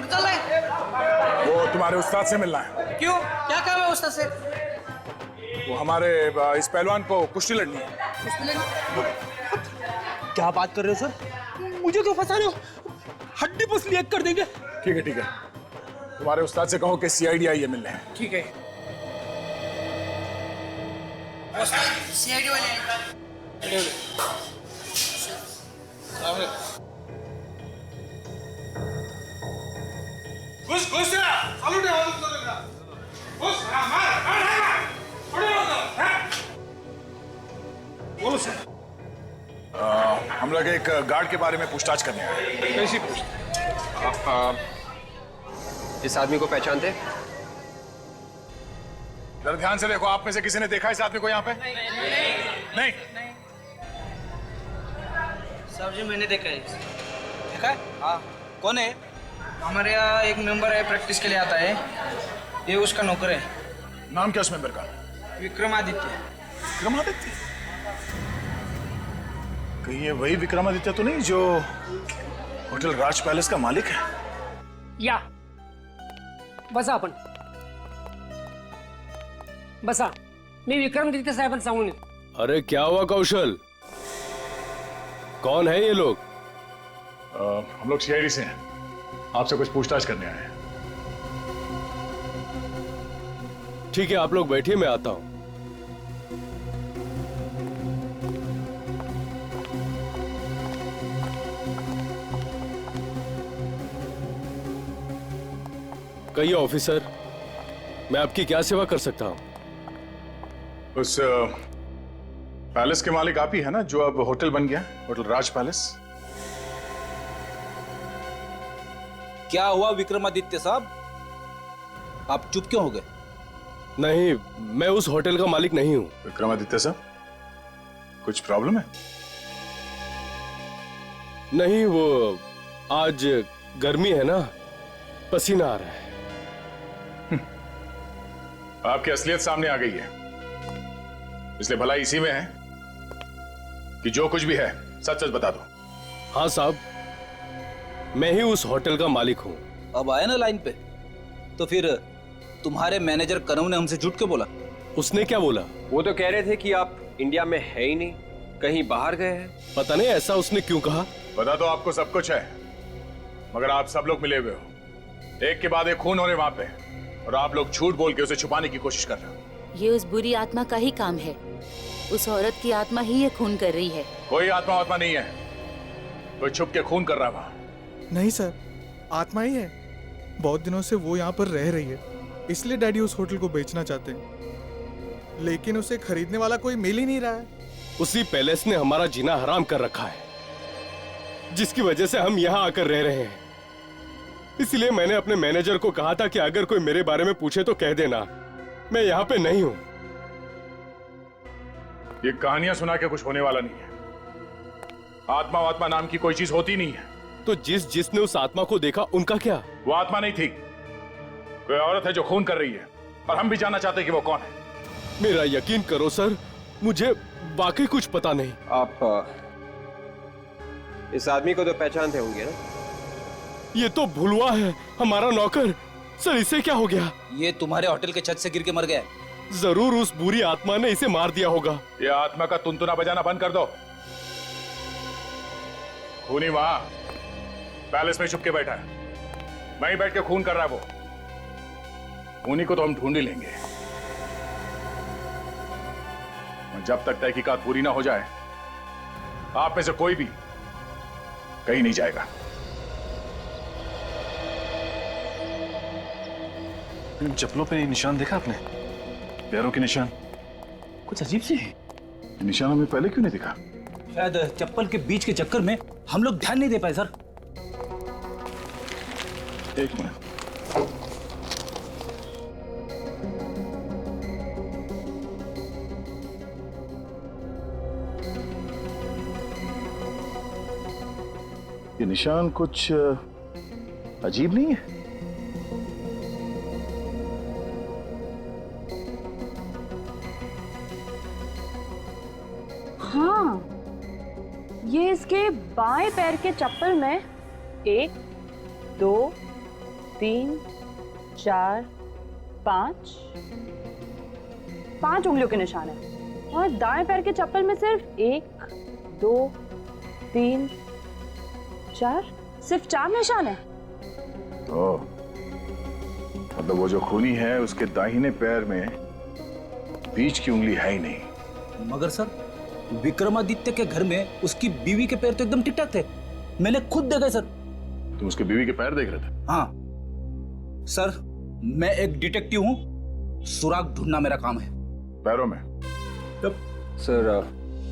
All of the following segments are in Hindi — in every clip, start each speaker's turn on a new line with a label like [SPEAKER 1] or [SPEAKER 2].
[SPEAKER 1] चल रहे?
[SPEAKER 2] वो तुम्हारे उस्ताद से मिलना है।
[SPEAKER 1] क्यों, क्या काम है उस्ताद से?
[SPEAKER 2] वो हमारे इस पहलवान को कुश्ती लड़नी है।
[SPEAKER 3] क्या बात कर रहे हो सर? मुझे क्यों फंसा रहे हो? हड्डी पसली एक कर देंगे।
[SPEAKER 2] ठीक है ठीक है, तुम्हारे उस्ताद से कहो कि सीआईडी आई है मिलने।
[SPEAKER 1] ठीक है। सीआईडी वाले
[SPEAKER 4] घुस घुस चालू ठेवा तुमचं घुस मार
[SPEAKER 2] बोलो सर। हम लोग एक गार्ड के बारे में पूछताछ करने आए हैं।
[SPEAKER 4] कैसी पूछ?
[SPEAKER 5] आप इस आदमी को पहचानते?
[SPEAKER 2] जरा ध्यान से देखो, आप में से किसी ने देखा इस आदमी को यहाँ पे? नहीं।
[SPEAKER 1] साहब जी मैंने देखा है।
[SPEAKER 3] देखा है? हाँ। कौन है?
[SPEAKER 1] हमारे यहाँ एक मेंबर है, प्रैक्टिस के लिए आता है, ये उसका नौकर है।
[SPEAKER 2] नाम क्या उस मेंबर का?
[SPEAKER 1] विक्रमादित्य।
[SPEAKER 2] विक्रमादित्य? कहीं ये वही विक्रमादित्य तो नहीं जो होटल राज पैलेस का मालिक है?
[SPEAKER 6] या बसा आपण बसा, मी विक्रमादित्य साहेबांना सांगून येतो।
[SPEAKER 7] अरे क्या हुआ कौशल, कौन है ये लोग?
[SPEAKER 2] हम लोग सीआईडी से हैं, आपसे कुछ पूछताछ करने आए हैं।
[SPEAKER 7] ठीक है, आप लोग बैठिए, मैं आता हूं। कहिए ऑफिसर, मैं आपकी क्या सेवा कर सकता हूं?
[SPEAKER 2] उस पैलेस के मालिक आप ही है ना, जो अब होटल बन गया, होटल राज पैलेस?
[SPEAKER 3] क्या हुआ विक्रमादित्य साहब? आप चुप क्यों हो गए?
[SPEAKER 7] नहीं, मैं उस होटल का मालिक नहीं हूं।
[SPEAKER 2] विक्रमादित्य साहब, कुछ प्रॉब्लम है?
[SPEAKER 7] नहीं, वो आज गर्मी है ना, पसीना आ रहा है।
[SPEAKER 2] आपकी असलियत सामने आ गई है, इसलिए भलाई इसी में है कि जो कुछ भी है सच सच बता दो।
[SPEAKER 7] हाँ साहब, मैं ही उस होटल का मालिक हूँ।
[SPEAKER 3] अब आए ना लाइन पे, तो फिर तुम्हारे मैनेजर कनव ने हमसे झूठ क्यों बोला?
[SPEAKER 7] उसने क्या बोला?
[SPEAKER 5] वो तो कह रहे थे कि आप इंडिया में है ही नहीं, कहीं बाहर गए हैं।
[SPEAKER 7] पता नहीं ऐसा उसने क्यों कहा।
[SPEAKER 2] बता तो आपको सब कुछ है, मगर आप सब लोग मिले हुए हो, एक के बाद एक खून हो रहे वहां पे, और आप लोग झूठ बोल के उसे छुपाने की कोशिश कर रहे हो।
[SPEAKER 8] ये उस बुरी आत्मा का ही काम है, उस औरत की आत्मा ही ये खून कर रही है।
[SPEAKER 2] कोई आत्मा नहीं है, कोई छुप के खून कर रहा है वहां।
[SPEAKER 9] नहीं सर, आत्मा ही है। बहुत दिनों से वो यहाँ पर रह रही है, इसलिए डैडी उस होटल को बेचना चाहते हैं, लेकिन उसे खरीदने वाला कोई मिल ही नहीं रहा है।
[SPEAKER 7] उसी पैलेस ने हमारा जीना हराम कर रखा है, जिसकी वजह से हम यहाँ आकर रह रहे हैं। इसलिए मैंने अपने मैनेजर को कहा था कि अगर कोई मेरे बारे में पूछे तो कह देना मैं यहाँ पे नहीं हूँ।
[SPEAKER 2] ये कहानियां सुना के कुछ होने वाला नहीं है। आत्मा नाम की कोई चीज होती नहीं है।
[SPEAKER 7] तो जिसने उस आत्मा को देखा उनका क्या?
[SPEAKER 2] वो आत्मा नहीं थी, कोई औरत है जो खून कर रही है, और हम भी जानना चाहते हैं कि वो कौन है।
[SPEAKER 7] मेरा यकीन करो सर, मुझे वाकई कुछ पता नहीं।
[SPEAKER 5] आप इस आदमी को तो पहचानते होंगे ना?
[SPEAKER 7] ये तो भुलवा है, हमारा नौकर। सर इसे क्या हो गया?
[SPEAKER 3] ये तुम्हारे होटल के छत से गिर के मर गया।
[SPEAKER 7] जरूर उस बुरी आत्मा ने इसे मार दिया होगा।
[SPEAKER 2] ये आत्मा का तुनतुना बजाना बंद कर दो। खूनी वहां पैलेस में छुप के बैठा है, वहीं बैठ के खून कर रहा है वो। खूनी को तो हम ढूंढ ही लेंगे, जब तक तहकीकात पूरी ना हो जाए आप में से कोई भी कहीं नहीं जाएगा। इन चप्पलों पे निशान देखा आपने? पैरों के निशान
[SPEAKER 3] कुछ अजीब से है।
[SPEAKER 2] निशान हमें पहले क्यों नहीं दिखा?
[SPEAKER 3] शायद चप्पल के बीच के चक्कर में हम लोग ध्यान नहीं दे पाए सर।
[SPEAKER 2] एक मिनट, ये निशान कुछ अजीब नहीं है?
[SPEAKER 10] हाँ, ये इसके बाएं पैर के चप्पल में 1, 2, 3, 4, 5 उंगलियों के निशान है और दाएं पैर के चप्पल में सिर्फ 1, 2, 3, 4 सिर्फ 4 निशान है।
[SPEAKER 2] तो मतलब वो जो खूनी है उसके दाहिने पैर में बीच की उंगली है ही नहीं।
[SPEAKER 3] मगर सर, विक्रमादित्य के घर में उसकी बीवी के पैर तो एकदम ठीक ठाक थे, मैंने खुद देखा सर।
[SPEAKER 2] तुम उसके बीवी के पैर देख रहे थे?
[SPEAKER 3] हाँ सर, मैं एक डिटेक्टिव हूँ, सुराग ढूंढना मेरा काम है।
[SPEAKER 2] पैरों में?
[SPEAKER 5] सर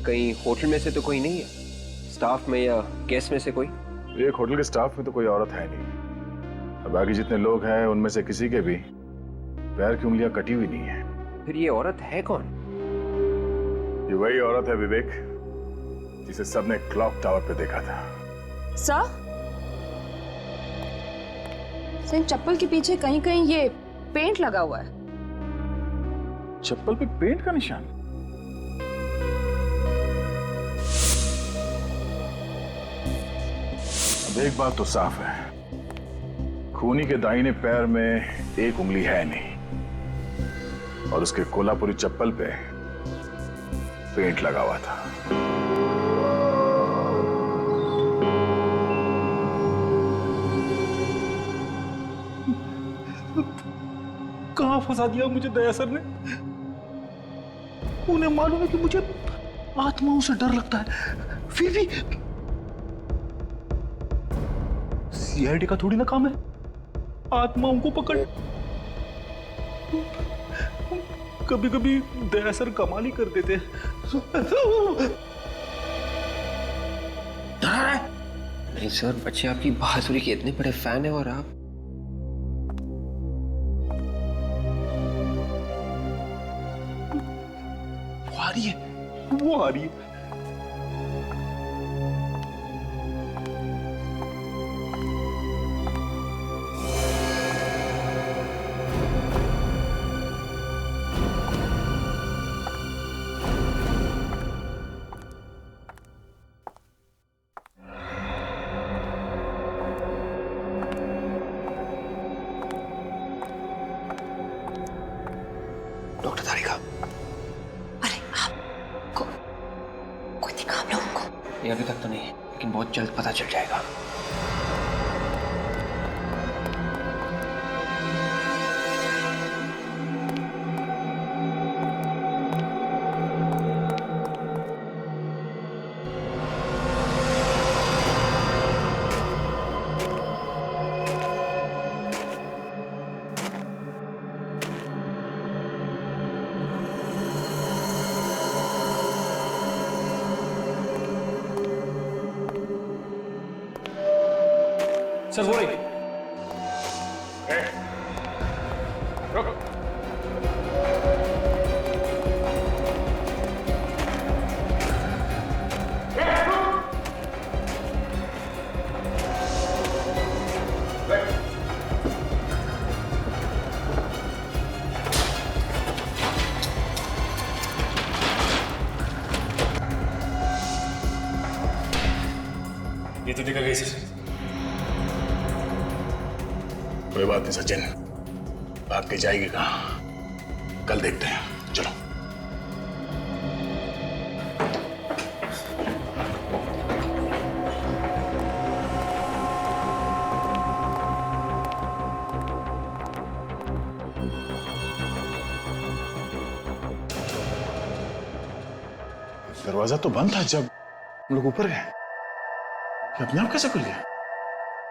[SPEAKER 5] कहीं होटल में से तो कोई नहीं है, स्टाफ में या गेस्ट में से कोई?
[SPEAKER 2] एक होटल के स्टाफ में तो कोई औरत है नहीं, और बाकी जितने लोग हैं उनमें से किसी के भी पैर की उंगलियां कटी हुई नहीं है।
[SPEAKER 5] फिर ये औरत है कौन?
[SPEAKER 2] ये वही औरत है विवेक, जिसे सबने क्लॉक टावर पे देखा था।
[SPEAKER 10] सर इन चप्पल के पीछे कहीं कहीं ये पेंट लगा हुआ है।
[SPEAKER 2] चप्पल पे पेंट का निशान? अब एक बात तो साफ है, खूनी के दाहिने पैर में एक उंगली है नहीं और उसके कोल्हापुरी चप्पल पे पेंट लगा हुआ था।
[SPEAKER 3] कहां फंसा दिया मुझे दया सर ने? उन्हें मालूम है कि मुझे आत्माओं से डर लगता है, फिर भी सीआईडी का थोड़ी ना काम है आत्माओं को पकड़। कभी कभी दया सर कमाल ही कर देते
[SPEAKER 5] नहीं सर, बच्चे आपकी बहादुरी के इतने बड़े फैन है और आप
[SPEAKER 3] वो आ रही है।
[SPEAKER 5] डॉक्टर तारिका,
[SPEAKER 8] अरे आपको कोई दिखा आप लोगों को?
[SPEAKER 5] ये अभी तक तो नहीं, लेकिन बहुत जल्द पता चल जाएगा।
[SPEAKER 3] सर वो रही।
[SPEAKER 2] रुक।
[SPEAKER 7] ये तो निकल गई सर।
[SPEAKER 2] कोई बात नहीं सचिन, भाग के जाएगी कहाँ? कल देखते हैं, चलो। दरवाजा तो बंद था जब हम लोग ऊपर गए, ये अपने आप कैसे खुल गया?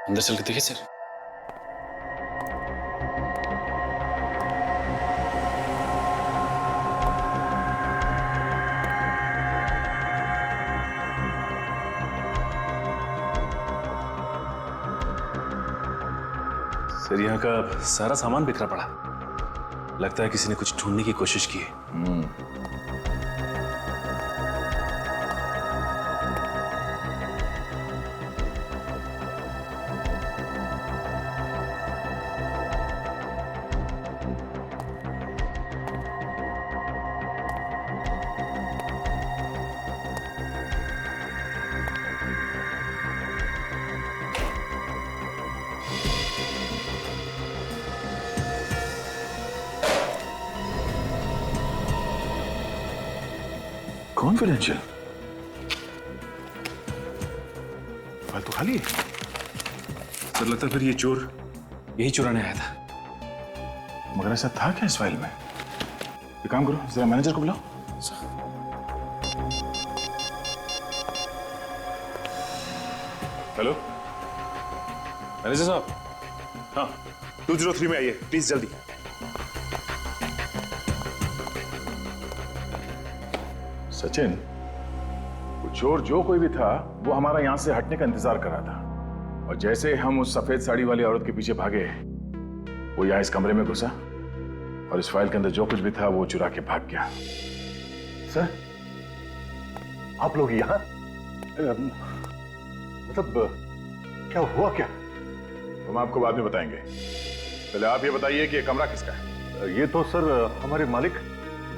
[SPEAKER 7] अंदर चल के देखिए सर।
[SPEAKER 11] सर यहाँ का सारा सामान बिखरा पड़ा, लगता है किसी ने कुछ ढूंढने की कोशिश की है।
[SPEAKER 2] कॉन्फिडेंशियल फाइल तो खाली है।
[SPEAKER 11] सर लगता है फिर ये चोर यही चुराने आया था।
[SPEAKER 2] मगर ऐसा था क्या इस फाइल में? एक काम करो, जरा मैनेजर को बुलाओ। हेलो
[SPEAKER 11] मैनेजर साहब,
[SPEAKER 2] हाँ 203 में आइए प्लीज, जल्दी। सचिन, वो चोर जो कोई भी था वो हमारा यहां से हटने का इंतजार कर रहा था, और जैसे हम उस सफेद साड़ी वाली औरत के पीछे भागे, वो यहां इस कमरे में घुसा और इस फाइल के अंदर जो कुछ भी था वो चुरा के भाग गया।
[SPEAKER 12] सर, आप लोग यहाँ? मतलब क्या हुआ क्या?
[SPEAKER 2] हम आपको बाद में बताएंगे, पहले आप ये बताइए कि ये कमरा किसका है?
[SPEAKER 12] ये तो सर हमारे मालिक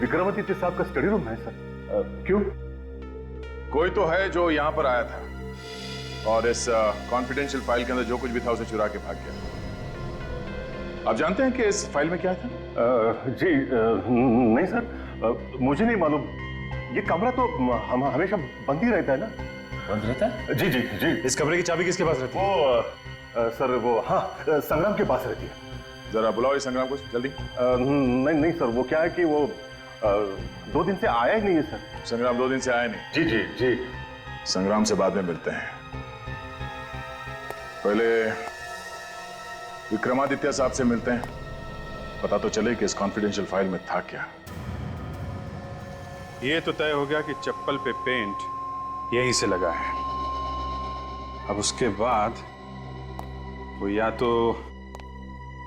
[SPEAKER 12] विक्रमादित्य साहब का स्टडी रूम है सर। क्यों?
[SPEAKER 2] कोई तो है जो यहां पर आया था और इस कॉन्फिडेंशियल फाइल के अंदर जो कुछ भी था उसे चुरा के भाग गया। आप जानते हैं कि इस फाइल में क्या था?
[SPEAKER 12] जी नहीं सर, मुझे नहीं मालूम। ये कमरा तो हम हमेशा बंद ही रहता है ना।
[SPEAKER 11] बंद रहता है?
[SPEAKER 12] जी जी जी।
[SPEAKER 11] इस कमरे की चाबी किसके पास रहती है?
[SPEAKER 12] वो सर वो, हाँ संग्राम के पास रहती है।
[SPEAKER 2] जरा बुलाओ इस संग्राम को जल्दी।
[SPEAKER 12] नहीं नहीं सर, वो क्या है कि वो 2 दिन से आया ही नहीं है सर।
[SPEAKER 2] संग्राम 2 दिन से आया नहीं?
[SPEAKER 12] जी जी जी।
[SPEAKER 2] संग्राम से बाद में मिलते हैं, पहले विक्रमादित्य साहब से मिलते हैं, पता तो चले कि इस कॉन्फिडेंशियल फाइल में था क्या।
[SPEAKER 13] ये तो तय हो गया कि चप्पल पे पेंट यहीं से लगा है। अब उसके बाद वो या तो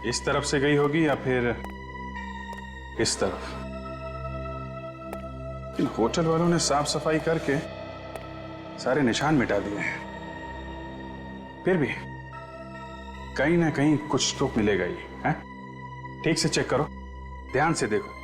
[SPEAKER 13] इस तरफ से गई होगी या फिर इस तरफ। इन होटल वालों ने साफ सफाई करके सारे निशान मिटा दिए हैं, फिर भी कहीं ना कहीं कुछ तो मिलेगा ही है। ठीक से चेक करो, ध्यान से देखो।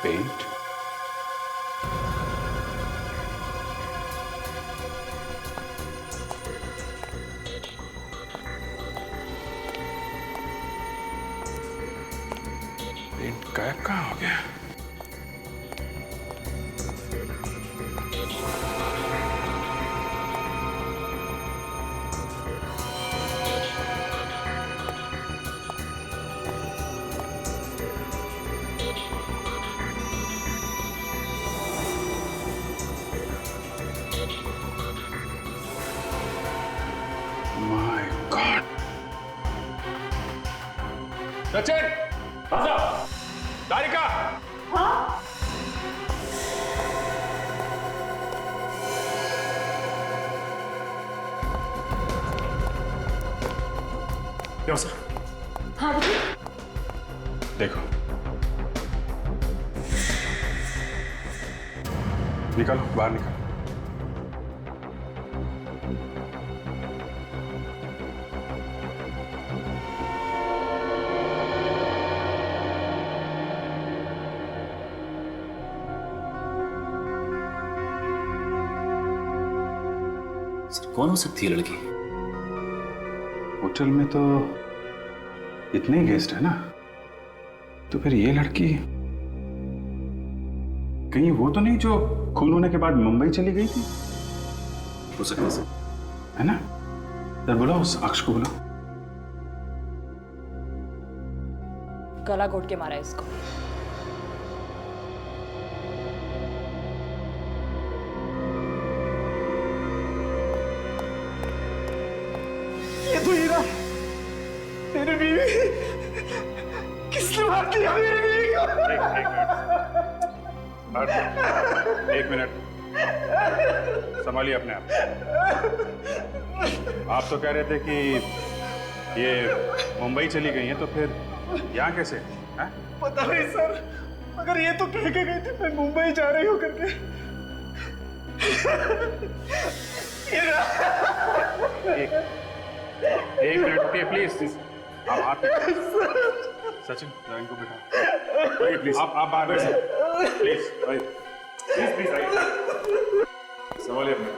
[SPEAKER 13] पेंट, पेंट गायब कहाँ हो गया?
[SPEAKER 4] सचिन, तारिका।
[SPEAKER 10] हाँ?
[SPEAKER 11] क्यों सर?
[SPEAKER 10] हाँ बताइए।
[SPEAKER 13] देखो, निकालो, बाहर निकालो।
[SPEAKER 11] कौन हो सकती है लड़की?
[SPEAKER 13] होटल में तो इतने गेस्ट है ना, तो फिर ये लड़की कहीं वो तो नहीं जो खून होने के बाद मुंबई चली गई थी?
[SPEAKER 11] हो सकता है सर,
[SPEAKER 13] है ना? सर बुलाओ उस अक्ष को, बुलाओ।
[SPEAKER 10] गला घोट के मारा है इसको।
[SPEAKER 4] ये तो हीरा, तेरी बीवी। किसने मार दिया मेरी बीवी को?
[SPEAKER 13] एक मिनट, संभालिए अपने आप। आप तो कह रहे थे कि ये मुंबई चली गई हैं, तो फिर यहाँ कैसे हैं?
[SPEAKER 9] पता नहीं सर, मगर ये तो कह के गई थी मैं मुंबई जा रही हूँ करके।
[SPEAKER 13] एक मिनट रुकिए प्लीज। आप हाथ सचिन इनको बिठा प्लीज। आप बाहर बैठिए प्लीज। प्लीज प्लीज आइए, संभालिए अपने।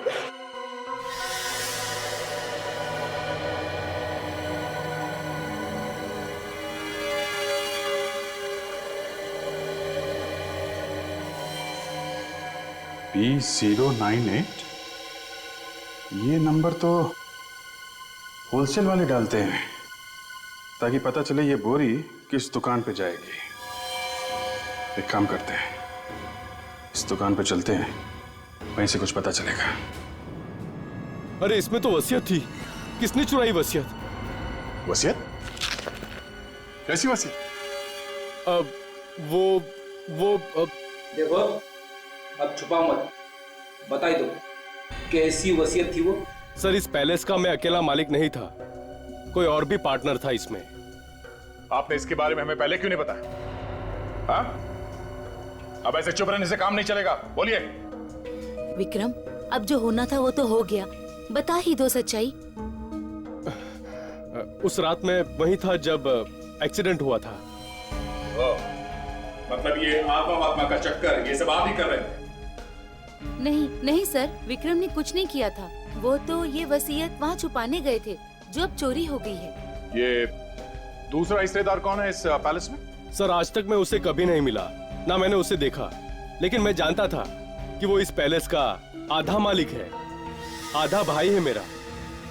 [SPEAKER 13] P098 ये नंबर तो होलसेल वाले डालते हैं ताकि पता चले ये बोरी किस दुकान पे जाएगी। एक काम करते हैं, इस दुकान पे चलते हैं, वहीं से कुछ पता चलेगा।
[SPEAKER 7] अरे इसमें तो वसीयत थी, किसने चुराई वसीयत?
[SPEAKER 2] वसीयत? कैसी वसीयत?
[SPEAKER 3] देखो अब छुपा मत, बताई दो कैसी वसीयत थी वो?
[SPEAKER 7] सर इस पैलेस का मैं अकेला मालिक नहीं था, कोई और भी पार्टनर था इसमें।
[SPEAKER 2] आपने इसके बारे में हमें पहले क्यों नहीं बताया? हाँ? अब ऐसे चुप रहने से काम नहीं चलेगा, बोलिए।
[SPEAKER 8] विक्रम, अब जो होना था वो तो हो गया, बता ही दो सच्चाई।
[SPEAKER 7] उस रात मैं वहीं था जब एक्सीडेंट हुआ था।
[SPEAKER 2] मतलब ये आत्मा का चक्कर ये सब आप ही कर रहे थे?
[SPEAKER 8] नहीं नहीं सर, विक्रम ने कुछ नहीं किया था। वो तो ये वसीयत वहाँ छुपाने गए थे जो अब चोरी हो गई है।
[SPEAKER 2] ये दूसरा हिस्सेदार कौन है इस पैलेस में?
[SPEAKER 7] सर आज तक मैं उसे कभी नहीं मिला, ना मैंने उसे देखा, लेकिन मैं जानता था कि वो इस पैलेस का आधा मालिक है, आधा भाई है मेरा,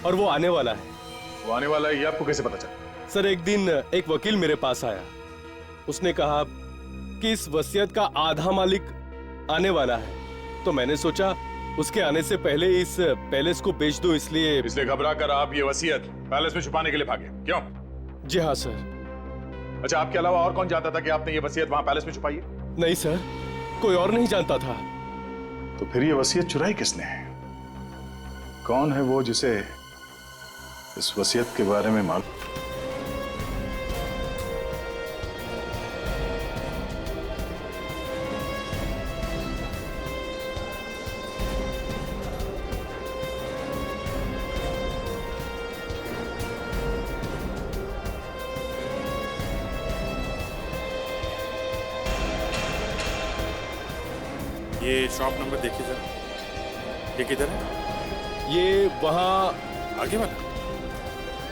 [SPEAKER 7] और वो आने वाला है।
[SPEAKER 2] वो आने वाला है ये आपको कैसे पता चला?
[SPEAKER 7] सर एक दिन एक वकील मेरे पास आया, उसने कहा कि इस वसीयत का आधा मालिक आने वाला है, तो मैंने सोचा उसके आने से पहले इस पैलेस को बेच दो, इसलिए
[SPEAKER 2] घबरा कर आप ये वसीयत पैलेस में छुपाने के लिए भागे, क्यों?
[SPEAKER 7] जी हाँ सर।
[SPEAKER 2] अच्छा, आपके अलावा और कौन जानता था कि आपने ये वसीयत वहां पैलेस में छुपाई है?
[SPEAKER 7] नहीं सर, कोई और नहीं जानता था।
[SPEAKER 2] तो फिर ये वसीयत चुराई किसने? कौन है वो जिसे इस वसीयत के बारे में मालूम?
[SPEAKER 13] ये शॉप नंबर देखिए जरा, ये किधर है?
[SPEAKER 7] ये वहाँ
[SPEAKER 13] आगे वाला।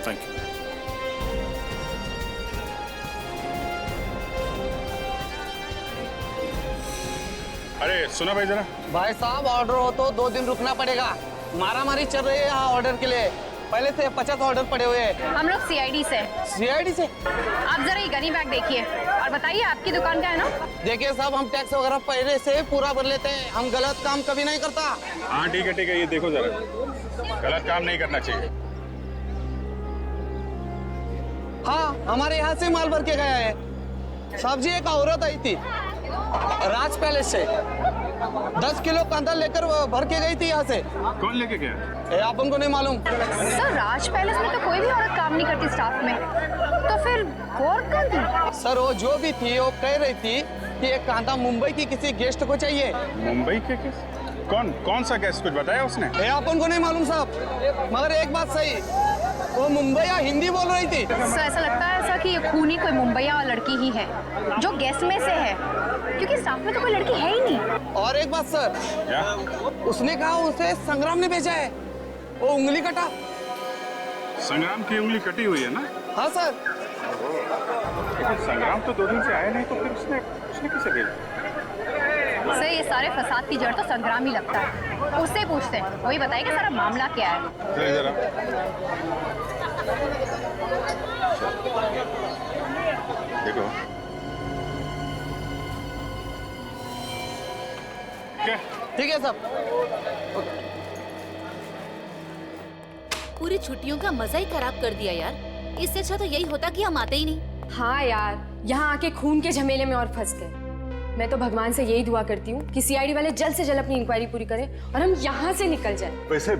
[SPEAKER 13] Thank you. अरे सुना भाई जरा।
[SPEAKER 1] भाई साहब ऑर्डर हो तो 2 दिन रुकना पड़ेगा, मारामारी चल रही है यहाँ ऑर्डर के लिए, पहले से 50 ऑर्डर पड़े हुए हैं।
[SPEAKER 10] हम लोग सीआईडी से।
[SPEAKER 1] सीआईडी से?
[SPEAKER 10] आप जरा ये गनी बैग देखिए और बताइए आपकी दुकान का है ना?
[SPEAKER 1] देखिए साहब, हम टैक्स वगैरह पहले से पूरा भर लेते हैं, हम गलत काम कभी नहीं करता।
[SPEAKER 13] हाँ ठीक है, ये देखो जरा, गलत काम नहीं करना चाहिए।
[SPEAKER 1] हाँ, हमारे यहाँ से माल भर के गया है साहब जी। एक औरत आई थी राज पैलेस से, 10 किलो कांदा लेकर भर के गई थी यहाँ से।
[SPEAKER 13] कौन लेके गया?
[SPEAKER 1] आप उनको नहीं मालूम?
[SPEAKER 10] सर राज पैलेस में तो कोई भी औरत काम नहीं करती स्टाफ में, तो फिर वो औरत कौन थी?
[SPEAKER 1] सर वो जो भी थी वो कह रही थी कि ये कांदा मुंबई की किसी गेस्ट को चाहिए।
[SPEAKER 13] मुंबई के किस? कौन सा गेस्ट? कुछ बताया उसने?
[SPEAKER 1] आप उनको नहीं मालूम साहब, मगर एक बात सही, वो मुंबई या हिंदी बोल रही थी।
[SPEAKER 10] सर ऐसा लगता है ऐसा कि ये खूनी कोई मुंबईया लड़की ही है जो गेस्ट में से है, क्योंकि स्टाफ में तो कोई लड़की है ही नहीं।
[SPEAKER 1] और एक बात सर,
[SPEAKER 13] क्या?
[SPEAKER 1] उसने कहा उसे संग्राम ने भेजा है, वो उंगली कटा।
[SPEAKER 13] संग्राम की उंगली कटी हुई है ना?
[SPEAKER 1] हाँ सर।
[SPEAKER 13] लेकिन संग्राम तो 2 दिन से आया नहीं, तो फिर उसने किसे भेजा?
[SPEAKER 10] सर ये सारे फसाद की जड़ तो संग्राम ही लगता है, उससे पूछते हैं, वही बताएगा सारा मामला क्या है।
[SPEAKER 13] जरा देखो क्या?
[SPEAKER 1] ठीक है सब।
[SPEAKER 8] पूरी छुट्टियों का मजा ही खराब कर दिया यार, इससे अच्छा तो यही होता कि हम आते ही नहीं।
[SPEAKER 14] हाँ यार, यहाँ आके खून के झमेले में और फंस गए।
[SPEAKER 10] मैं तो भगवान से यही दुआ करती हूँ कि सीआईडी वाले जल्द से जल्द अपनी इंक्वायरी पूरी करें और हम यहाँ से निकल जाएं।
[SPEAKER 12] वैसे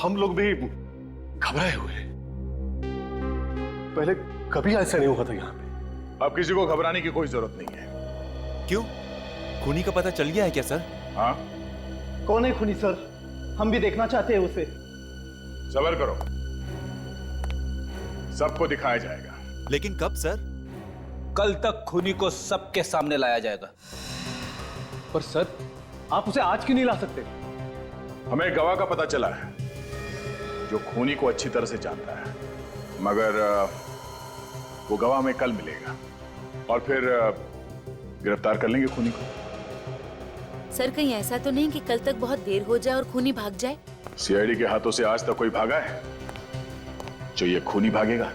[SPEAKER 12] हम लोग भी घबराए हुए हैं। पहले कभी ऐसा नहीं हुआ था यहाँ पे।
[SPEAKER 2] अब किसी को घबराने की कोई जरूरत नहीं है।
[SPEAKER 14] क्यों? खूनी का पता चल गया है क्या सर?
[SPEAKER 2] हाँ?
[SPEAKER 15] कौन है खूनी सर? हम भी देखना चाहते हैं उसे।
[SPEAKER 2] सब्र करो, सबको दिखाया जाएगा।
[SPEAKER 14] लेकिन कब सर?
[SPEAKER 3] कल तक खूनी को सबके सामने लाया जाएगा।
[SPEAKER 15] पर सर, आप उसे आज क्यों नहीं ला सकते?
[SPEAKER 2] हमें गवाह का पता चला है जो खूनी को अच्छी तरह से जानता है, मगर वो गवाह हमें कल मिलेगा और फिर गिरफ्तार कर लेंगे खूनी को।
[SPEAKER 8] सर कहीं ऐसा तो नहीं कि कल तक बहुत देर हो जाए और खूनी भाग जाए?
[SPEAKER 2] सीआईडी के हाथों से आज तक कोई भागा है जो ये खूनी भागेगा?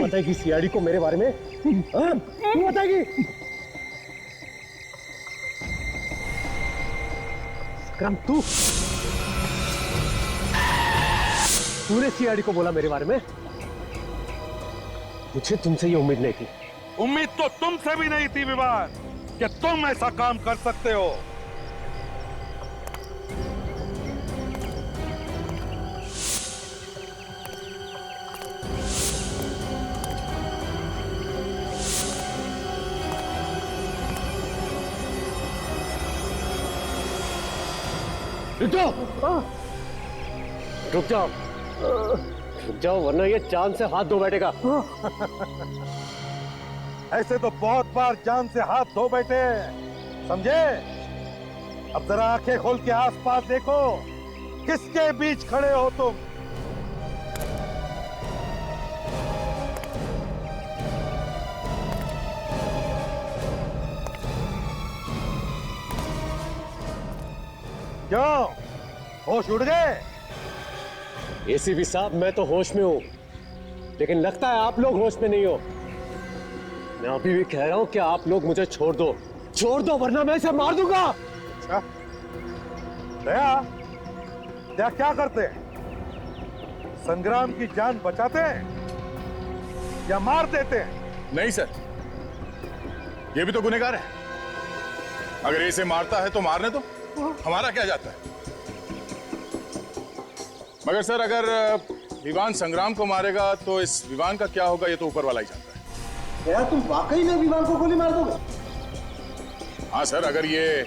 [SPEAKER 15] बताएगी सीआईडी को मेरे बारे में? तू बताएगी? विक्रम, तूने सीआईडी को बोला मेरे बारे में? मुझे तुमसे ये उम्मीद नहीं थी।
[SPEAKER 4] उम्मीद तो तुमसे भी नहीं थी विवान कि तुम ऐसा काम कर सकते हो।
[SPEAKER 15] रुक जाओ वरना ये जान से हाथ धो बैठेगा।
[SPEAKER 4] ऐसे तो बहुत बार जान से हाथ धो बैठे, समझे? अब जरा आंखें खोल के आसपास देखो, किसके बीच खड़े हो तुम? क्यों, होश उड़ गए?
[SPEAKER 15] एसीपी साहब, मैं तो होश में हूं, लेकिन लगता है आप लोग होश में नहीं हो। मैं अभी भी कह रहा हूं कि आप लोग मुझे छोड़ दो वरना मैं इसे मार दूंगा।
[SPEAKER 4] अच्छा, दया क्या करते हैं? संग्राम की जान बचाते हैं या मार देते हैं?
[SPEAKER 2] नहीं सर, ये भी तो गुनहगार है। अगर इसे मारता है तो मारने दो, हमारा क्या जाता है? मगर सर, अगर विवान संग्राम को मारेगा तो इस विवान का क्या होगा, ये तो ऊपर वाला ही जानता है।
[SPEAKER 15] यार, तुम वाकई में विवान को गोली मार दोगे?
[SPEAKER 2] हाँ सर, अगर ये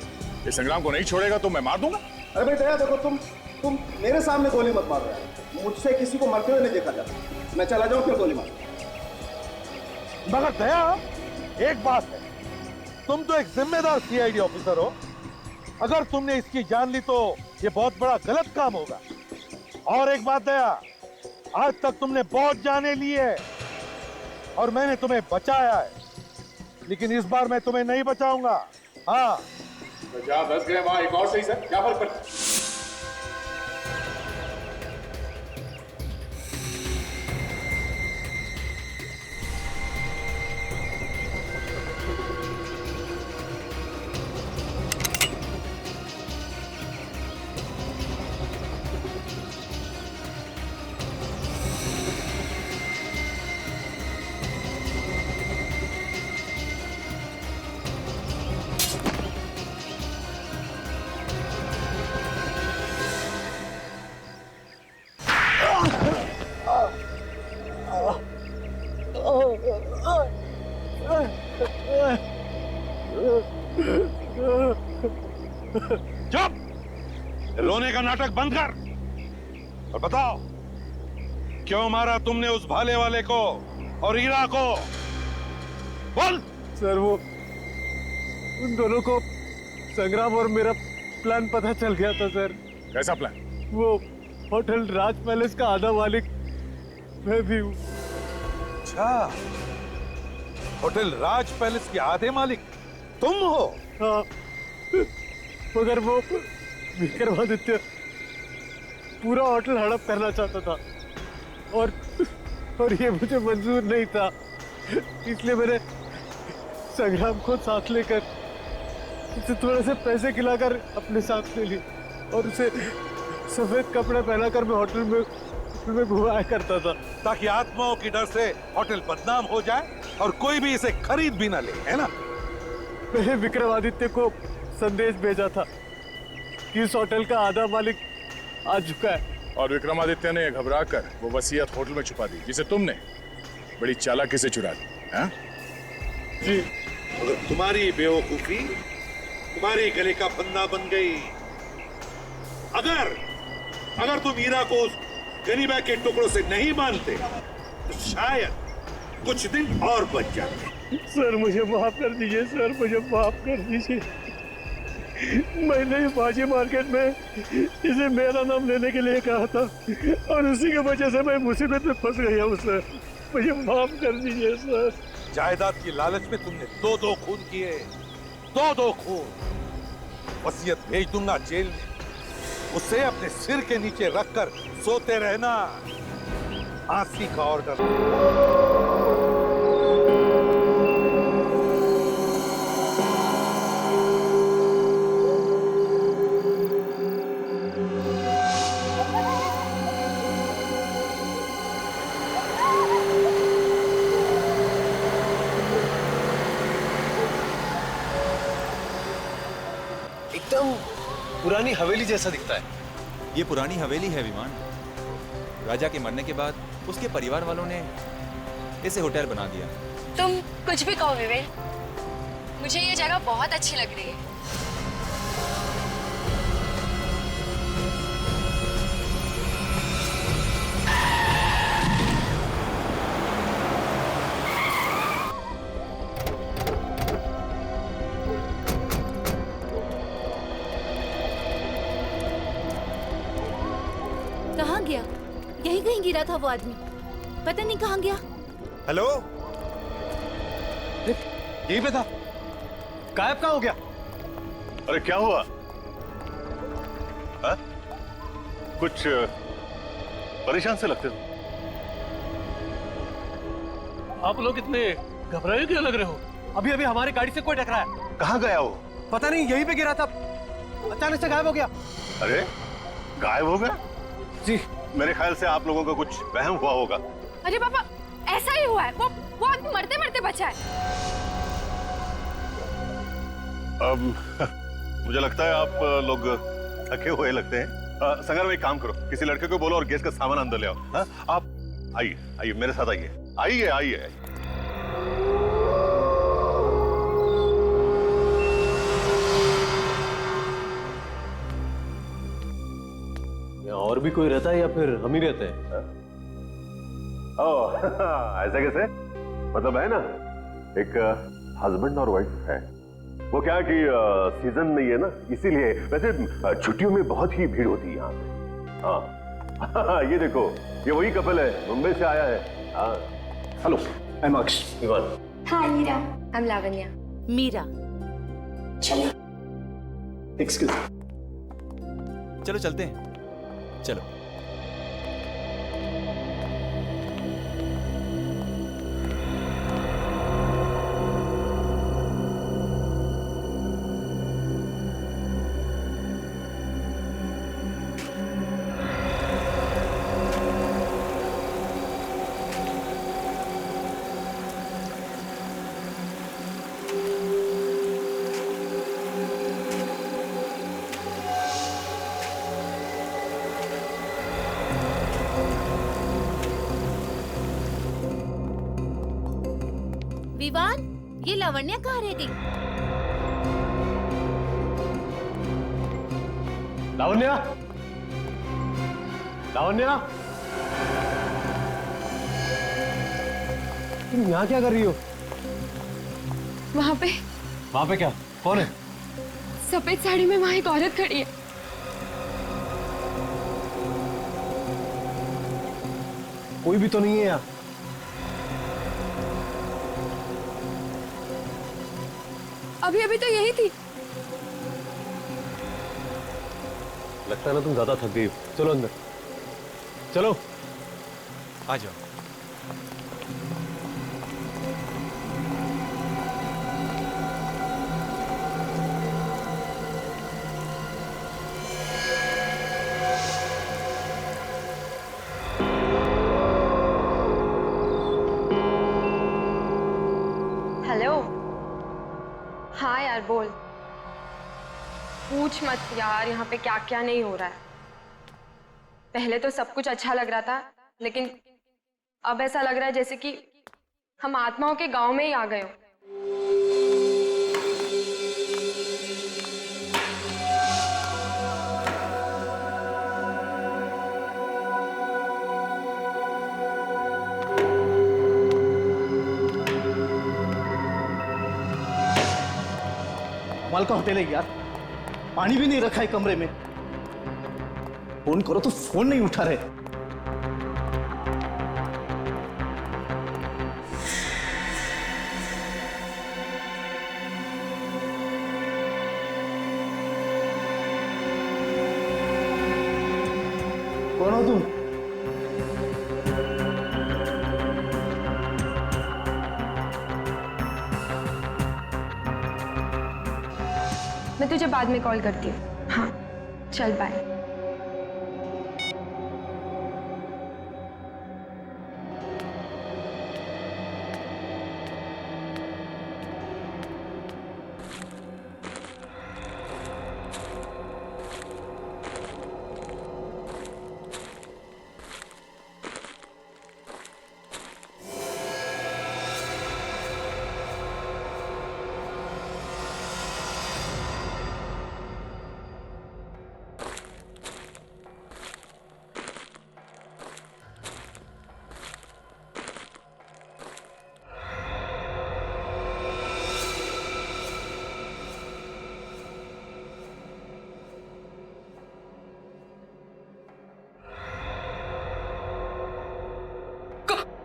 [SPEAKER 2] संग्राम को नहीं छोड़ेगा तो मैं मार दूंगा।
[SPEAKER 15] अरे भाई दया, देखो तुम मेरे सामने गोली मत मार रहे हो। मुझसे किसी को मरते हुए नहीं देखा जाता। मैं चला जाऊं, क्यों गोली मार?
[SPEAKER 4] मगर दया, एक बात है, तुम तो एक जिम्मेदार सीआईडी ऑफिसर हो। अगर तुमने इसकी जान ली तो ये बहुत बड़ा गलत काम होगा। और एक बात दया, आज तक तुमने बहुत जाने ली है और मैंने तुम्हें बचाया है, लेकिन इस बार मैं तुम्हें नहीं बचाऊंगा। हाँ,
[SPEAKER 2] तो जहाँ 10 गए वहां एक और सही सर, क्या फर्क पड़ता है?
[SPEAKER 4] चुप! रोने का नाटक बंद कर और बताओ, क्यों मारा तुमने उस भाले वाले को और हीरा को? बोल।
[SPEAKER 15] सर वो उन दोनों को संग्राम और मेरा प्लान पता चल गया था सर।
[SPEAKER 2] कैसा प्लान?
[SPEAKER 15] वो होटल राज पैलेस का आधा मालिक मैं भी हूँ।
[SPEAKER 4] अच्छा, होटल राज पैलेस के आधे मालिक तुम हो?
[SPEAKER 15] हाँ, मगर वो विक्रमादित्य पूरा होटल हड़प करना चाहता था और ये मुझे मंजूर नहीं था, इसलिए मैंने संग्राम को साथ लेकर उसे थोड़े से पैसे खिलाकर अपने साथ ले ली और उसे सफेद कपड़े पहनाकर मैं होटल में घुमाया करता था,
[SPEAKER 4] ताकि आत्माओं की डर से होटल बदनाम हो जाए और कोई भी इसे खरीद भी ना ले, है ना?
[SPEAKER 15] मैंने विक्रमादित्य को संदेश भेजा था कि इस होटल का आधा मालिक आ चुका है।
[SPEAKER 2] और विक्रमादित्य ने घबराकर वो वसीयत होटल में छुपा दी, जिसे तुमने बड़ी चालाकी से चुरा ली। हाँ?
[SPEAKER 4] जी। अगर तुम्हारी बेवकूफी तुम्हारी गले का फंदा बन गई, अगर तुम हीरा को उस गनीबा के टुकड़ों से नहीं मानते तो शायद कुछ दिन और बच जाते।
[SPEAKER 15] सर मुझे माफ कर दीजिए, सर मुझे माफ कर दीजिए। मैंने बाजी मार्केट में इसे मेरा नाम लेने के लिए कहा था और उसी की वजह से मैं मुसीबत में फंस गया हूँ सर, मुझे माफ कर दीजिए सर।
[SPEAKER 4] जायदाद की लालच में तुमने दो खून किए, दो खून। वसीयत भेज दूंगा जेल में, उसे अपने सिर के नीचे रखकर सोते रहना। फांसी का ऑर्डर।
[SPEAKER 14] एकदम पुरानी हवेली जैसा दिखता है।
[SPEAKER 16] ये पुरानी हवेली है विमान। राजा के मरने के बाद उसके परिवार वालों ने इसे होटल बना दिया।
[SPEAKER 17] तुम कुछ भी कहो विवेल, मुझे ये जगह बहुत अच्छी लग रही है।
[SPEAKER 8] कहाँ गया? यहीं कहीं गिरा था वो आदमी, पता नहीं कहाँ गया।
[SPEAKER 16] हेलो,
[SPEAKER 15] यहीं पे था, गायब कहाँ हो गया?
[SPEAKER 12] अरे क्या हुआ? हा? कुछ परेशान से लगते हो।
[SPEAKER 15] आप लोग इतने घबराए क्यों लग रहे हो? अभी अभी हमारी गाड़ी से कोई टकराया।
[SPEAKER 12] कहाँ गया वो?
[SPEAKER 15] पता नहीं, यहीं पे गिरा था, अचानक से गायब हो गया।
[SPEAKER 12] अरे गायब हो गया?
[SPEAKER 15] जी।
[SPEAKER 12] मेरे ख्याल से आप लोगों का कुछ वहम हुआ होगा।
[SPEAKER 17] अरे पापा, ऐसा ही हुआ है। वो आदमी मरते मरते बचा है।
[SPEAKER 12] अब मुझे लगता है आप लोग थके हुए लगते हैं। संगर एक काम करो, किसी लड़के को बोलो और गैस का सामान अंदर ले आओ। हाँ? आप आइए मेरे साथ आइए।
[SPEAKER 15] और भी कोई रहता है या फिर हम ही रहते हैं?
[SPEAKER 12] ओह ऐसा कैसे? मतलब है ना, एक हस्बैंड और वाइफ है। वो क्या है कि सीजन नहीं है ना, इसीलिए। वैसे छुट्टियों में बहुत ही भीड़ होती है यहाँ पे। हाँ ये देखो, ये वही कपल है, मुंबई से आया है। हाँ hello, I am Aksh Ivan.
[SPEAKER 17] Hi Meera, I am Lavanya.
[SPEAKER 8] Meera.
[SPEAKER 17] चलो।
[SPEAKER 16] एक्सक्यूज। चलो चलते हैं, चलो।
[SPEAKER 8] विवान, ये लावण्या कहाँ रह गई?
[SPEAKER 15] लावण्या, लावण्या, तुम यहाँ क्या कर रही हो?
[SPEAKER 17] वहाँ पे
[SPEAKER 15] क्या? कौन है?
[SPEAKER 17] सफेद साड़ी में वहाँ एक औरत खड़ी है।
[SPEAKER 15] कोई भी तो नहीं है यहाँ।
[SPEAKER 17] अभी अभी तो यही थी।
[SPEAKER 15] लगता है ना तुम ज्यादा थक गई हो। चलो अंदर, चलो।
[SPEAKER 16] आ जाओ।
[SPEAKER 17] हेलो। हाँ यार बोल। पूछ मत यार, यहाँ पे क्या क्या नहीं हो रहा है। पहले तो सब कुछ अच्छा लग रहा था, लेकिन अब ऐसा लग रहा है जैसे कि हम आत्माओं के गांव में ही आ गए हो।
[SPEAKER 18] कमाल का होटल है यार, पानी भी नहीं रखा है कमरे में। फोन करो तो फोन नहीं उठा रहे। कौन हो तुम?
[SPEAKER 17] मैं तुझे बाद में कॉल करती हूँ। हाँ चल बाय।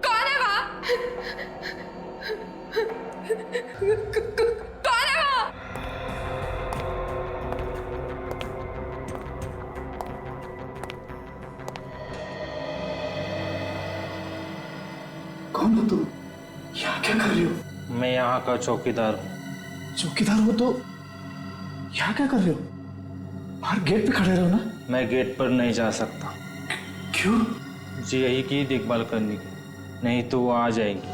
[SPEAKER 17] कौन है वो?
[SPEAKER 18] कौन हो तुम? यहाँ क्या कर रही हो?
[SPEAKER 19] मैं यहाँ का चौकीदार हूँ।
[SPEAKER 18] चौकीदार हो तो यहाँ क्या कर रहे हो? बाहर गेट पे खड़े रहो ना।
[SPEAKER 19] मैं गेट पर नहीं जा सकता।
[SPEAKER 18] क्यों?
[SPEAKER 19] जी यही की देखभाल करने की, नहीं तो वो आ जाएंगी।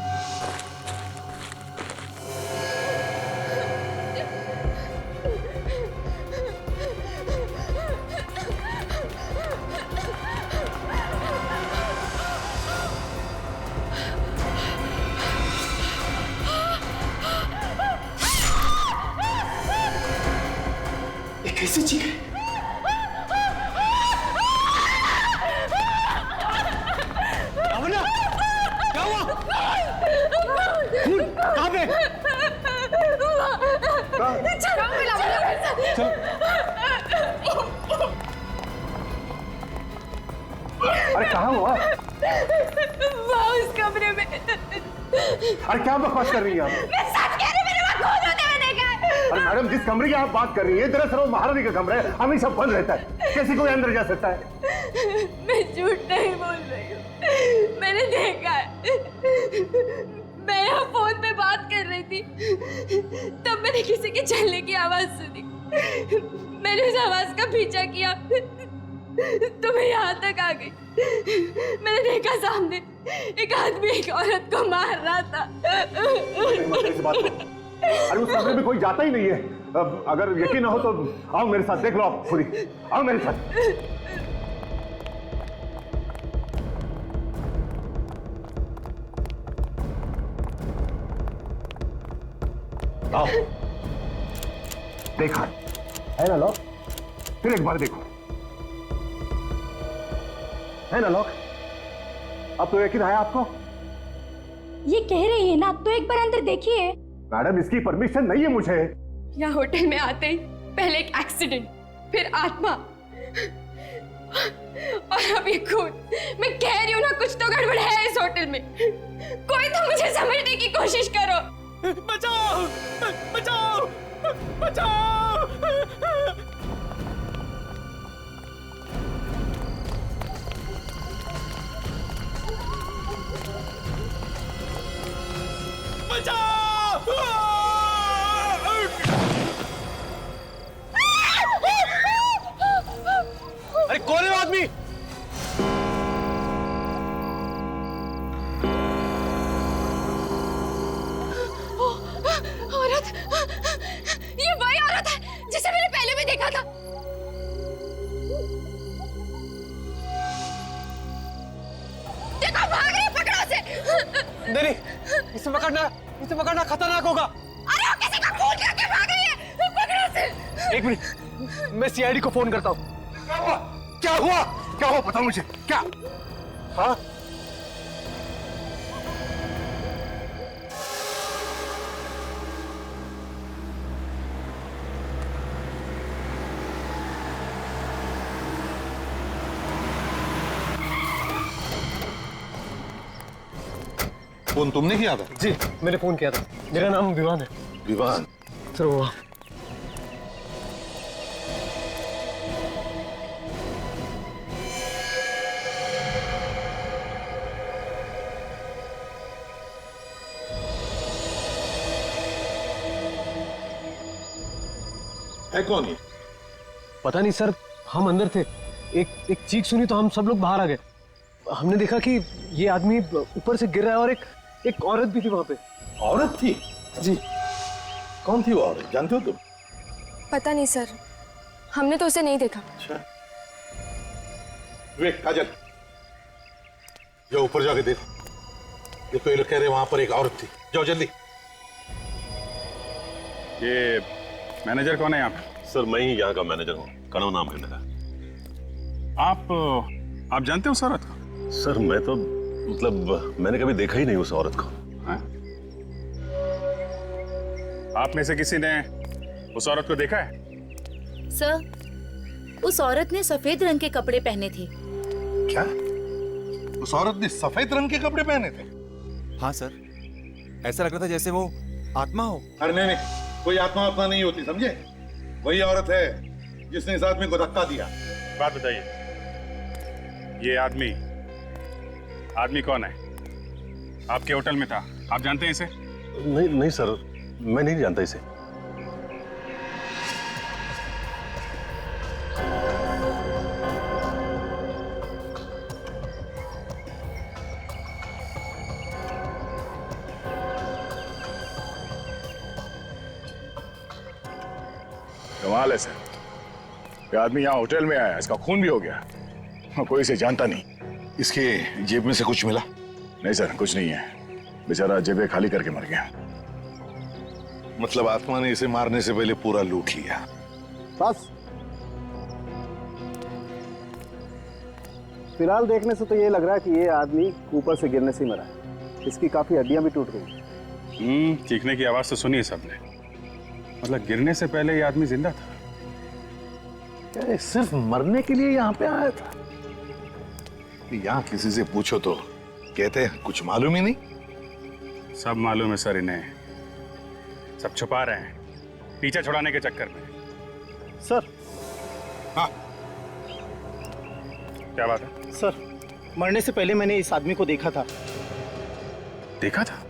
[SPEAKER 18] ये कैसी चीज है?
[SPEAKER 15] लावण्या, क्या हुआ? खून कहाँ पे?
[SPEAKER 12] अरे कहाँ हुआ?
[SPEAKER 17] वहाँ उस कमरे में।
[SPEAKER 12] अरे क्या बकवास कर रही हैं आप?
[SPEAKER 17] मैं सच कह रही हूँ, मेरे वहाँ खून होते हुए देखा है।
[SPEAKER 12] अरे मैडम, जिस कमरे की आप बात कर रही हैं दरअसल वो महारानी का कमरा है, हमेशा बंद रहता है, कैसे कोई अंदर जा सकता है?
[SPEAKER 17] मैं झूठ नहीं बोल रही हूँ, मैंने देखा है। मैं यहाँ फोन पे बात कर रही थी, तब मैंने किसी के चलने की आवाज सुनी। मैंने उस आवाज का पीछा किया तो मैं यहाँ तक आ गई। मैंने देखा सामने एक आदमी एक औरत को मार रहा था।
[SPEAKER 12] अरे उस कमरे में कोई जाता ही नहीं है। अगर यकीन ना हो तो आओ मेरे साथ, देख लो आप खुद ही। आओ मेरे साथ। आओ। देखा है ना? लो फिर एक बार देखो। है ना लॉक? अब तो एक ही है आपको।
[SPEAKER 17] ये कह रही है ना, तो एक बार अंदर देखिए।
[SPEAKER 12] मैडम इसकी परमिशन नहीं है मुझे।
[SPEAKER 17] यहाँ होटल में आते ही पहले एक एक्सीडेंट, फिर आत्मा और अब ये खून। मैं कह रही हूँ ना, कुछ तो गड़बड़ है इस होटल में। कोई तो मुझे समझने की कोशिश करो।
[SPEAKER 7] बचाओ बचाओ बचाओ।
[SPEAKER 14] अरे कौन है वो आदमी?
[SPEAKER 17] औरत, ये वही औरत है जिसे मैंने पहले भी देखा था। देखो भाग रही है, पकड़ो उसे।
[SPEAKER 14] नहीं, इसे पकड़ना खतरनाक होगा।
[SPEAKER 17] अरे वो किसी का खून करके भाग रही है, पकड़ो उसे।
[SPEAKER 14] एक मिनट, मैं सीआईडी को फोन करता हूँ।
[SPEAKER 4] क्या हुआ? क्या हुआ बताओ मुझे, क्या? हाँ? फोन तुमने किया था?
[SPEAKER 15] जी, मैंने फोन किया था। मेरा नाम विवान है।
[SPEAKER 4] विवान?
[SPEAKER 15] सर वो
[SPEAKER 4] है कौन ये?
[SPEAKER 15] पता नहीं सर, हम अंदर थे, एक चीख सुनी तो हम सब लोग बाहर आ गए। हमने देखा कि ये आदमी ऊपर से गिर रहा है और एक औरत भी थी वहां पे।
[SPEAKER 4] औरत थी?
[SPEAKER 15] जी।
[SPEAKER 4] कौन थी वो औरत, जानते हो तुम?
[SPEAKER 17] पता नहीं सर, हमने तो उसे नहीं देखा।
[SPEAKER 4] अच्छा। वे काजल, जाओ ऊपर जाके देखो ये लोग कह रहे वहां पर एक औरत थी। जाओ जल्दी।
[SPEAKER 13] ये मैनेजर कौन है यहाँ पे?
[SPEAKER 12] सर मैं ही यहाँ का मैनेजर हूँ, कणव नाम है मेरा।
[SPEAKER 13] आप जानते हो उस औरत को?
[SPEAKER 12] सर मैं तो मतलब मैंने कभी देखा ही नहीं उस औरत को।
[SPEAKER 13] हाँ? आप में से किसी ने उस औरत को देखा है?
[SPEAKER 8] सर, उस औरत ने सफेद रंग के कपड़े पहने थे।
[SPEAKER 4] क्या? उस औरत ने सफेद रंग के कपड़े पहने थे?
[SPEAKER 16] हाँ सर, ऐसा लग रहा था जैसे वो आत्मा हो।
[SPEAKER 4] अरे नहीं, कोई आत्मा नहीं होती, समझे? वही औरत है जिसने इस आदमी को धक्का दिया।
[SPEAKER 13] बात बताइए, ये आदमी कौन है? आपके होटल में था, आप जानते हैं इसे?
[SPEAKER 12] नहीं सर, मैं नहीं जानता इसे।
[SPEAKER 2] कमाल है सर, ये आदमी यहाँ होटल में आया, इसका खून भी हो गया, कोई इसे जानता नहीं।
[SPEAKER 4] इसके जेब में से कुछ मिला?
[SPEAKER 2] नहीं सर, कुछ नहीं है, बेचारा जेबें खाली करके मर गया।
[SPEAKER 4] मतलब आत्मा ने इसे मारने से पहले पूरा लूट लिया।
[SPEAKER 18] बस फिलहाल देखने से तो ये लग रहा है कि ये आदमी ऊपर से गिरने से मरा है। इसकी काफी हड्डियां भी टूट गई।
[SPEAKER 13] चीखने की आवाज तो सुनी सबने, मतलब गिरने से पहले ये आदमी जिंदा था।
[SPEAKER 4] क्या सिर्फ मरने के लिए यहाँ पे आया था? यहाँ किसी से पूछो तो कहते हैं कुछ मालूम ही नहीं।
[SPEAKER 13] सब मालूम है सर इन्हें, सब छुपा रहे हैं पीछे छुड़ाने के चक्कर में।
[SPEAKER 18] सर।
[SPEAKER 4] हाँ
[SPEAKER 13] क्या बात है?
[SPEAKER 18] सर, मरने से पहले मैंने इस आदमी को देखा था।
[SPEAKER 13] देखा था?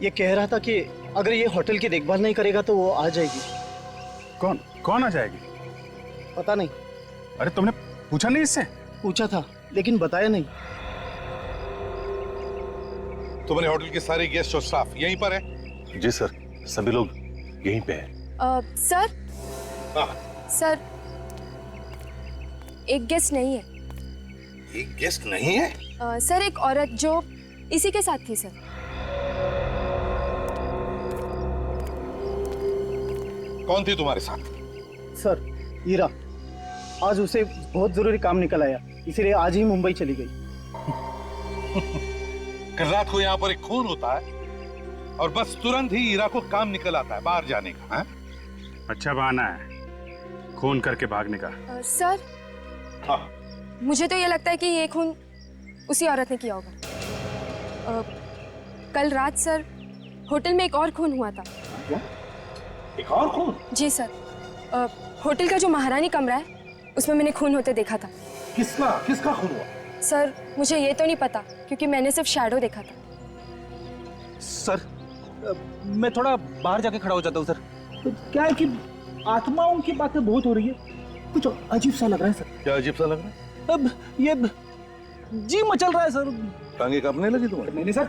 [SPEAKER 18] ये कह रहा था कि अगर ये होटल की देखभाल नहीं करेगा तो वो आ जाएगी।
[SPEAKER 13] कौन आ जाएगी?
[SPEAKER 18] पता नहीं।
[SPEAKER 13] अरे तुमने पूछा नहीं इससे?
[SPEAKER 18] पूछा था लेकिन बताया नहीं।
[SPEAKER 4] तुम्हारे होटल के सारे गेस्ट और स्टाफ यहीं पर है?
[SPEAKER 12] जी सर, सभी लोग यहीं पे हैं।
[SPEAKER 17] सर।
[SPEAKER 4] हाँ।
[SPEAKER 17] सर, एक गेस्ट नहीं है।
[SPEAKER 4] एक गेस्ट नहीं है?
[SPEAKER 17] सर, एक औरत जो इसी के साथ थी सर।
[SPEAKER 4] कौन थी तुम्हारे साथ?
[SPEAKER 18] सर, हीरा। आज उसे बहुत जरूरी काम निकल आया। इसलिए आज ही मुंबई चली गई।
[SPEAKER 4] कल रात को यहाँ पर एक खून होता है और बस तुरंत ही ईरा को काम निकल आता है बाहर जाने का। है?
[SPEAKER 13] अच्छा बहाना है खून करके भागने का।
[SPEAKER 17] सर
[SPEAKER 4] हाँ।
[SPEAKER 17] मुझे तो ये लगता है कि ये खून उसी औरत ने किया होगा। कल रात सर होटल में एक और खून हुआ था।
[SPEAKER 4] क्या? एक और खून?
[SPEAKER 17] जी सर, होटल का जो महारानी कमरा है उसमें मैंने खून होते देखा था।
[SPEAKER 4] किसका किसका खून हुआ?
[SPEAKER 17] सर मुझे ये तो नहीं पता क्योंकि मैंने सिर्फ शैडो देखा था।
[SPEAKER 3] सर मैं थोड़ा बाहर जाके खड़ा हो जाता हूँ सर।
[SPEAKER 18] तो क्या है कि आत्माओं की बातें बहुत हो रही है, कुछ अजीब सा लग रहा है सर।
[SPEAKER 4] क्या अजीब सा लग रहा है?
[SPEAKER 3] अब ये जी मचल रहा है सर।
[SPEAKER 4] टांगे कांपने लगी तुम्हारी?
[SPEAKER 3] नहीं सर,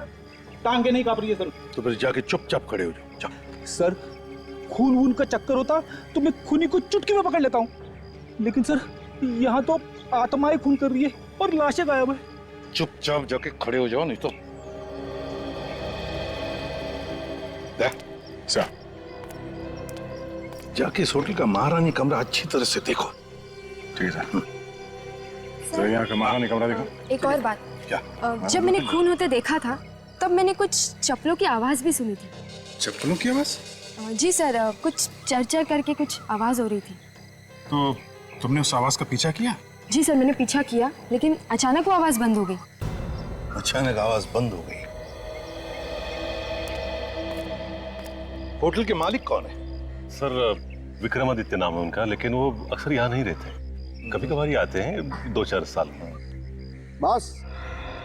[SPEAKER 3] टांगे नहीं कांप रही है सर।
[SPEAKER 4] तो फिर जाके चुपचाप खड़े हो जाओ।
[SPEAKER 3] सर खून वून का चक्कर होता तो मैं खूनी को चुटकी में पकड़ लेता हूँ, लेकिन सर यहाँ तो आत्माएं खून कर रही है और लाशें गायब है।
[SPEAKER 4] चुपचाप जाके खड़े हो जाओ, नहीं तो
[SPEAKER 2] सर
[SPEAKER 4] जाके इस होटल का महारानी कमरा अच्छी तरह से देखो।
[SPEAKER 2] ठीक है सर। यहाँ का महारानी कमरा देखो।
[SPEAKER 17] एक और बात,
[SPEAKER 4] क्या?
[SPEAKER 17] जब मैंने खून होते देखा था तब मैंने कुछ चप्पलों की आवाज भी सुनी थी।
[SPEAKER 2] चप्पलों की आवाज?
[SPEAKER 17] जी सर, कुछ चरचर करके कुछ आवाज हो रही थी।
[SPEAKER 2] तो तुमने उस आवाज का पीछा किया?
[SPEAKER 17] जी सर, मैंने पीछा किया लेकिन अचानक वो आवाज बंद हो गई।
[SPEAKER 4] अचानक आवाज बंद हो गई। होटल के मालिक कौन है?
[SPEAKER 12] सर विक्रमादित्य नाम है उनका, लेकिन वो अक्सर यहाँ नहीं रहते। कभी कभार ही आते हैं, 2-4 साल में।
[SPEAKER 18] बॉस।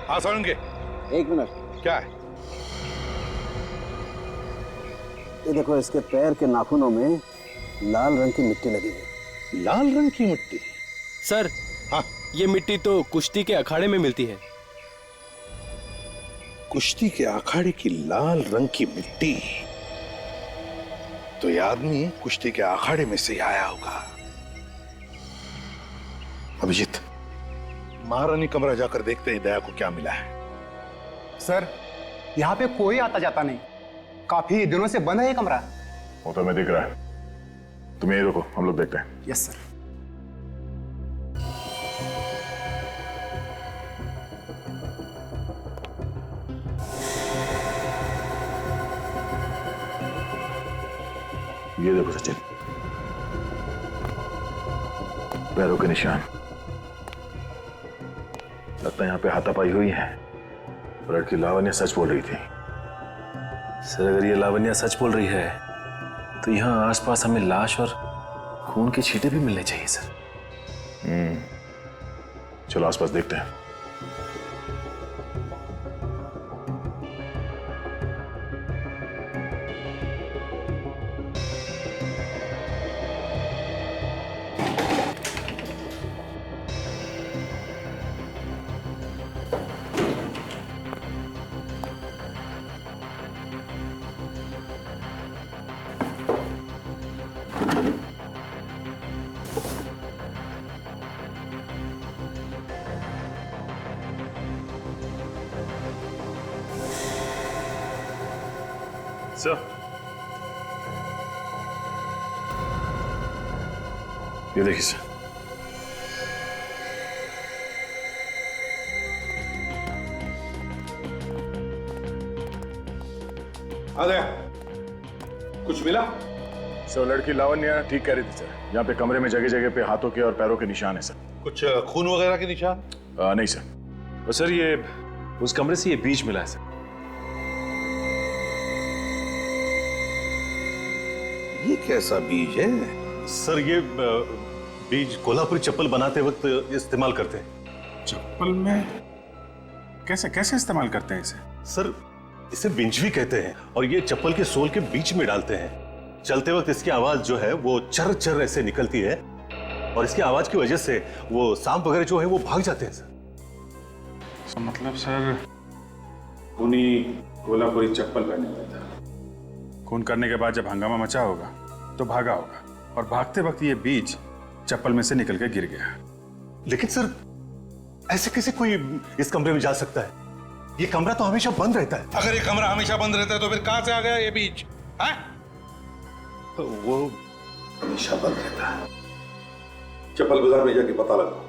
[SPEAKER 4] हाँ सुनेंगे।
[SPEAKER 18] एक मिनट।
[SPEAKER 4] क्या है?
[SPEAKER 18] ये देखो, इसके पैर के नाखूनों में लाल रंग की मिट्टी लगी है।
[SPEAKER 4] लाल रंग की मिट्टी?
[SPEAKER 7] सर
[SPEAKER 4] हाँ,
[SPEAKER 7] ये मिट्टी तो कुश्ती के अखाड़े में मिलती है।
[SPEAKER 4] कुश्ती के अखाड़े की लाल रंग की मिट्टी? तो ये आदमी कुश्ती के अखाड़े में से ही आया होगा। अभिजीत, महारानी कमरा जाकर देखते हैं दया को क्या मिला है।
[SPEAKER 18] सर यहाँ पे कोई आता जाता नहीं, काफी दिनों से बंद है ये कमरा।
[SPEAKER 2] वो तो मैं दिख रहा है, तुम यही रुको, हम लोग देखते हैं।
[SPEAKER 18] Yes sir.
[SPEAKER 2] ये देखो सचिन, पैरों के निशान। लगता है यहाँ पे हाथापाई हुई है। लड़की लावण्या सच बोल रही थी।
[SPEAKER 11] सर अगर ये लावण्या सच बोल रही है तो यहाँ आसपास हमें लाश और खून के छींटे भी मिलने चाहिए सर।
[SPEAKER 2] चलो आसपास देखते हैं।
[SPEAKER 13] सर
[SPEAKER 2] ये देखिए सर,
[SPEAKER 4] अरे कुछ मिला?
[SPEAKER 2] सर लड़की लावण्या ठीक कह रही थी सर। यहाँ पे कमरे में जगह जगह पे हाथों के और पैरों के निशान है सर।
[SPEAKER 4] कुछ खून वगैरह के निशान?
[SPEAKER 2] नहीं सर।
[SPEAKER 11] और सर ये उस कमरे से ये बीज मिला है सर।
[SPEAKER 4] ये कैसा बीज है?
[SPEAKER 12] सर ये बीज कोल्हापुरी चप्पल बनाते वक्त इस्तेमाल करते हैं।
[SPEAKER 13] चप्पल में कैसे कैसे इस्तेमाल करते हैं इसे?
[SPEAKER 12] सर इसे विंचवी कहते हैं और ये चप्पल के सोल के बीच में डालते हैं। चलते वक्त इसकी आवाज जो है वो चर चर ऐसे निकलती है और इसकी आवाज की वजह से वो सांप वगैरह जो है वो भाग जाते हैं सर।
[SPEAKER 13] मतलब सर खूनी कोल्हापुरी चप्पल पहने हुआ था। खून करने के बाद जब हंगामा मचा होगा तो भागा होगा और भागते वक्त ये बीज चप्पल में से निकल के गिर गया।
[SPEAKER 12] लेकिन सर ऐसे कैसे कोई इस कमरे में जा सकता है? ये कमरा तो हमेशा बंद रहता है।
[SPEAKER 4] अगर ये कमरा हमेशा बंद रहता है तो फिर कहां से आ गया ये बीज?
[SPEAKER 12] तो वो
[SPEAKER 4] हमेशा बंद रहता है। चप्पल बाजार में जाके पता लगाओ,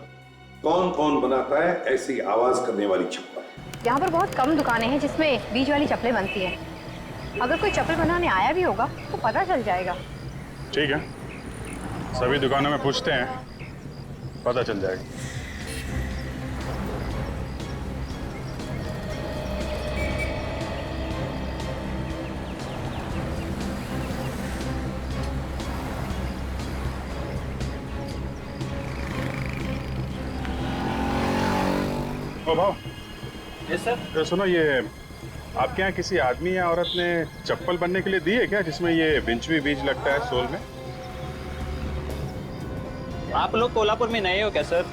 [SPEAKER 20] कौन कौन बनाता है ऐसी आवाज करने वाली चप्पल?
[SPEAKER 21] यहाँ पर बहुत कम दुकानें हैं जिसमें बीच वाली चप्पलें बनती हैं। अगर कोई चप्पल बनाने आया भी होगा तो पता चल जाएगा।
[SPEAKER 13] ठीक है, सभी दुकानों में पूछते हैं, पता चल जाएगा। ओ भाव।
[SPEAKER 19] Yes sir.
[SPEAKER 13] सुनो, ये आपके यहाँ किसी आदमी या औरत ने चप्पल बनने के लिए दी है क्या, जिसमें ये विंचवी बीज लगता है सोल में?
[SPEAKER 22] आप लोग कोल्हापुर में नए हो क्या सर?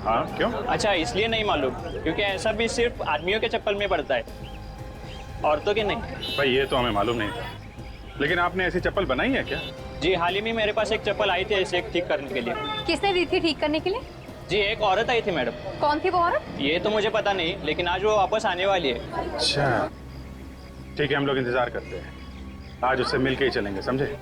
[SPEAKER 13] हाँ, क्यों?
[SPEAKER 22] अच्छा, इसलिए नहीं मालूम, क्योंकि ऐसा भी सिर्फ आदमियों के चप्पल में पड़ता है, औरतों के नहीं।
[SPEAKER 13] भाई ये तो हमें मालूम नहीं था, लेकिन आपने ऐसी चप्पल बनाई है क्या?
[SPEAKER 22] जी, हाल ही में मेरे पास एक चप्पल आई थी ऐसे ठीक करने के लिए।
[SPEAKER 21] किसने दी थी ठीक करने के लिए?
[SPEAKER 22] जी, एक औरत आई थी मैडम।
[SPEAKER 21] कौन थी वो औरत?
[SPEAKER 22] ये तो मुझे पता नहीं, लेकिन आज वो वापस आने वाली है।
[SPEAKER 13] अच्छा, ठीक है, हम लोग इंतजार करते हैं, आज उससे मिलके ही चलेंगे, समझे?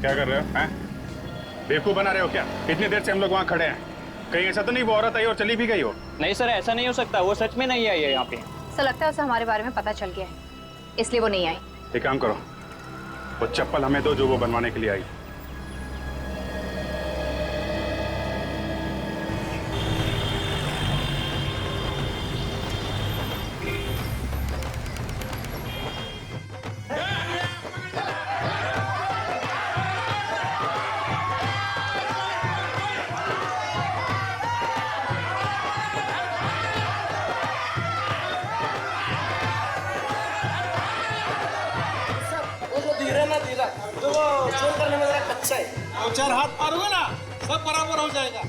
[SPEAKER 13] क्या कर रहे हो? हैं? बेवकूफ बना रहे हो क्या? इतनी देर से हम लोग वहाँ खड़े हैं, कहीं ऐसा तो नहीं वो औरत आई और चली भी गई हो?
[SPEAKER 22] नहीं सर, ऐसा नहीं हो सकता, वो सच में नहीं आई है यहाँ पे।
[SPEAKER 21] सर लगता है उसे हमारे बारे में पता चल गया है, इसलिए वो नहीं आई।
[SPEAKER 13] एक काम करो, वो चप्पल हमें दो जो वो बनवाने के लिए आई।
[SPEAKER 14] तो वो चोर करने में जरा कच्चा है। 2-4 हाथ मारूंगा ना, सब बराबर हो जाएगा।